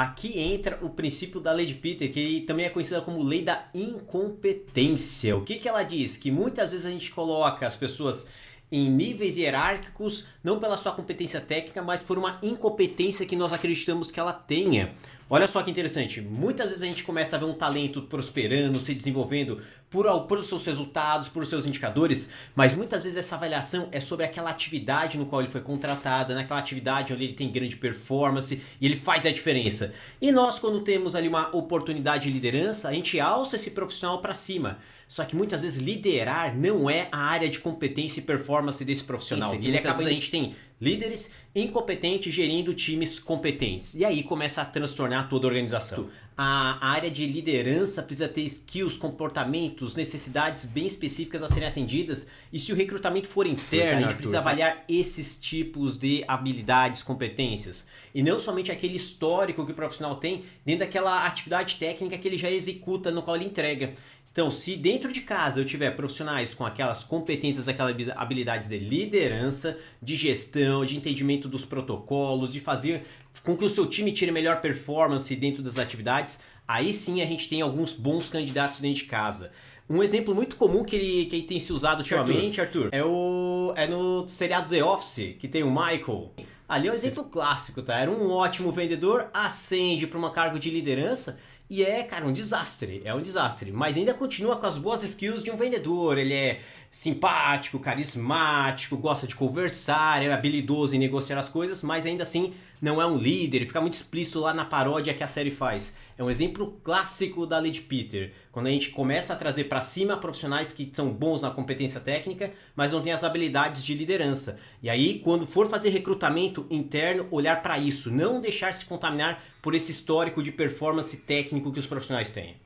Aqui entra o princípio da lei de Peter, que também é conhecida como lei da incompetência. O que que ela diz? Que muitas vezes a gente coloca as pessoas em níveis hierárquicos, não pela sua competência técnica, mas por uma incompetência que nós acreditamos que ela tenha. Olha só que interessante, muitas vezes a gente começa a ver um talento prosperando, se desenvolvendo por seus resultados, por seus indicadores, mas muitas vezes essa avaliação é sobre aquela atividade no qual ele foi contratado, naquela atividade onde ele tem grande performance e ele faz a diferença. E nós, quando temos ali uma oportunidade de liderança, a gente alça esse profissional para cima. Só que muitas vezes liderar não é a área de competência e performance desse profissional. E muitas vezes a gente tem líderes incompetentes gerindo times competentes. E aí começa a transtornar toda a organização. A área de liderança precisa ter skills, comportamentos, necessidades bem específicas a serem atendidas. E se o recrutamento for interno, a gente precisa avaliar esses tipos de habilidades, competências. E não somente aquele histórico que o profissional tem dentro daquela atividade técnica que ele já executa, no qual ele entrega. Então, se dentro de casa eu tiver profissionais com aquelas competências, aquelas habilidades de liderança, de gestão, de entendimento dos protocolos, de fazer com que o seu time tire melhor performance dentro das atividades, aí sim a gente tem alguns bons candidatos dentro de casa. Um exemplo muito comum que ele tem se usado ultimamente, Arthur, é no seriado The Office, que tem o Michael. Ali é um exemplo clássico, tá? Era um ótimo vendedor, ascende para uma cargo de liderança, e cara, um desastre, é um desastre, mas ainda continua com as boas skills de um vendedor. Ele é simpático, carismático, gosta de conversar, é habilidoso em negociar as coisas, mas ainda assim não é um líder. Ele fica muito explícito lá na paródia que a série faz. É um exemplo clássico da lei de Peter, quando a gente começa a trazer para cima profissionais que são bons na competência técnica, mas não têm as habilidades de liderança. E aí, quando for fazer recrutamento interno, olhar para isso, não deixar se contaminar por esse histórico de performance técnico que os profissionais têm.